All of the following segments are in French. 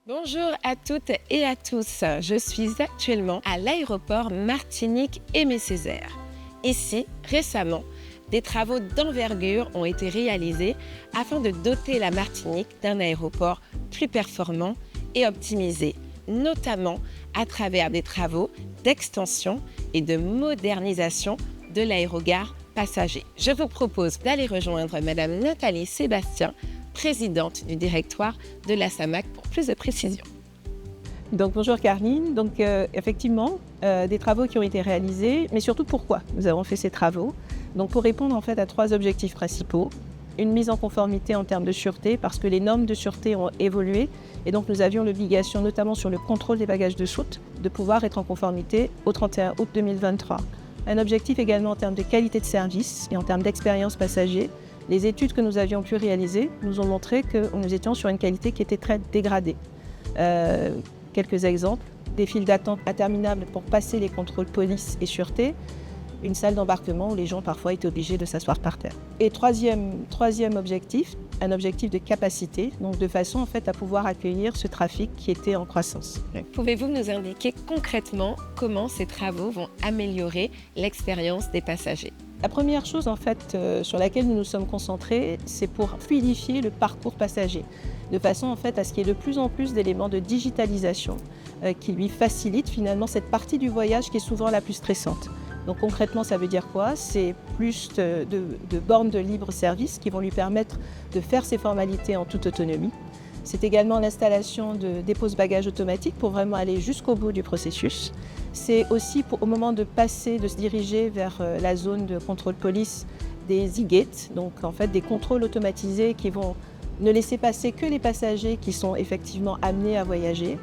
Bonjour à toutes et à tous. Je suis actuellement à l'aéroport Martinique-Aimé Césaire. Ici, récemment, des travaux d'envergure ont été réalisés afin de doter la Martinique d'un aéroport plus performant et optimisé, notamment à travers des travaux d'extension et de modernisation de l'aérogare passager. Je vous propose d'aller rejoindre Madame Nathalie Sébastien, présidente du directoire de la SAMAC, pour plus de précisions. Donc bonjour Carline, effectivement des travaux qui ont été réalisés, mais surtout pourquoi nous avons fait ces travaux. Donc pour répondre en fait à trois objectifs principaux. Une mise en conformité en termes de sûreté parce que les normes de sûreté ont évolué et donc nous avions l'obligation notamment sur le contrôle des bagages de soute de pouvoir être en conformité au 31 août 2023. Un objectif également en termes de qualité de service et en termes d'expérience passager. Les études que nous avions pu réaliser nous ont montré que nous étions sur une qualité qui était très dégradée. Quelques exemples, des files d'attente interminables pour passer les contrôles police et sûreté, une salle d'embarquement où les gens parfois étaient obligés de s'asseoir par terre. Et troisième objectif, un objectif de capacité, donc de façon en fait à pouvoir accueillir ce trafic qui était en croissance. Pouvez-vous nous indiquer concrètement comment ces travaux vont améliorer l'expérience des passagers ? La première chose en fait sur laquelle nous nous sommes concentrés, c'est pour fluidifier le parcours passager, de façon en fait à ce qu'il y ait de plus en plus d'éléments de digitalisation qui lui facilitent finalement cette partie du voyage qui est souvent la plus stressante. Donc concrètement, ça veut dire quoi ? C'est plus de bornes de libre service qui vont lui permettre de faire ses formalités en toute autonomie. C'est également l'installation de dépose-bagages automatiques pour vraiment aller jusqu'au bout du processus. C'est aussi au moment de se diriger vers la zone de contrôle police des e-gates, donc en fait des contrôles automatisés qui vont ne laisser passer que les passagers qui sont effectivement amenés à voyager.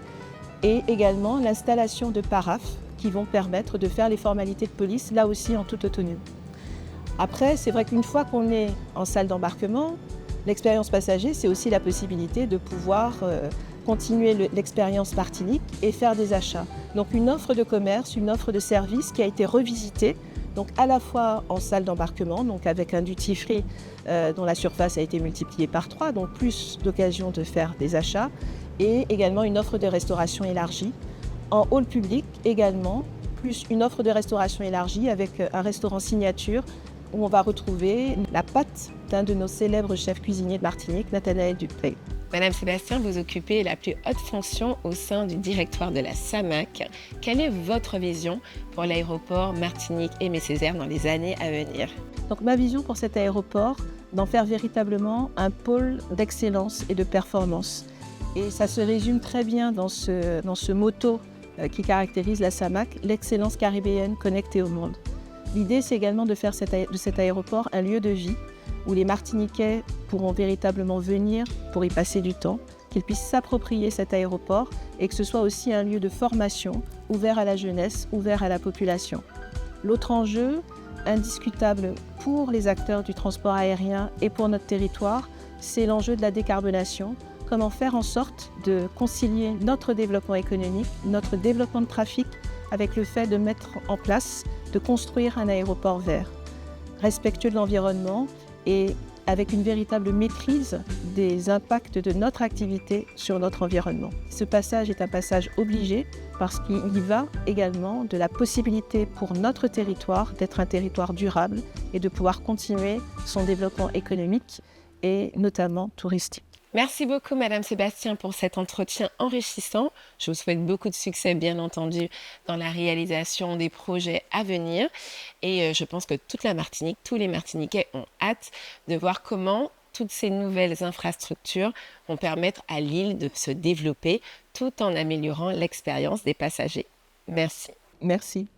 Et également l'installation de paraphes qui vont permettre de faire les formalités de police, là aussi en toute autonomie. Après, c'est vrai qu'une fois qu'on est en salle d'embarquement, l'expérience passager, c'est aussi la possibilité de pouvoir continuer l'expérience Martinique et faire des achats. Donc une offre de commerce, une offre de service qui a été revisitée, donc à la fois en salle d'embarquement, donc avec un duty-free dont la surface a été multipliée par 3, donc plus d'occasions de faire des achats, et également une offre de restauration élargie. En hall public également, plus une offre de restauration élargie avec un restaurant signature où on va retrouver la pâte d'un de nos célèbres chefs cuisiniers de Martinique, Nathanaël Dupré. Madame Sébastien, vous occupez la plus haute fonction au sein du directoire de la SAMAC. Quelle est votre vision pour l'aéroport Martinique-Aimé Césaire dans les années à venir ? Donc ma vision pour cet aéroport, d'en faire véritablement un pôle d'excellence et de performance. Et ça se résume très bien dans ce motto qui caractérise la SAMAC, l'excellence caribéenne connectée au monde. L'idée, c'est également de faire de cet aéroport un lieu de vie où les Martiniquais pourront véritablement venir pour y passer du temps, qu'ils puissent s'approprier cet aéroport et que ce soit aussi un lieu de formation ouvert à la jeunesse, ouvert à la population. L'autre enjeu, indiscutable pour les acteurs du transport aérien et pour notre territoire, c'est l'enjeu de la décarbonation. Comment faire en sorte de concilier notre développement économique, notre développement de trafic avec le fait de mettre en place, de construire un aéroport vert, respectueux de l'environnement et avec une véritable maîtrise des impacts de notre activité sur notre environnement. Ce passage est un passage obligé parce qu'il y va également de la possibilité pour notre territoire d'être un territoire durable et de pouvoir continuer son développement économique et notamment touristique. Merci beaucoup, Madame Sébastien, pour cet entretien enrichissant. Je vous souhaite beaucoup de succès, bien entendu, dans la réalisation des projets à venir. Et je pense que toute la Martinique, tous les Martiniquais ont hâte de voir comment toutes ces nouvelles infrastructures vont permettre à l'île de se développer tout en améliorant l'expérience des passagers. Merci. Merci.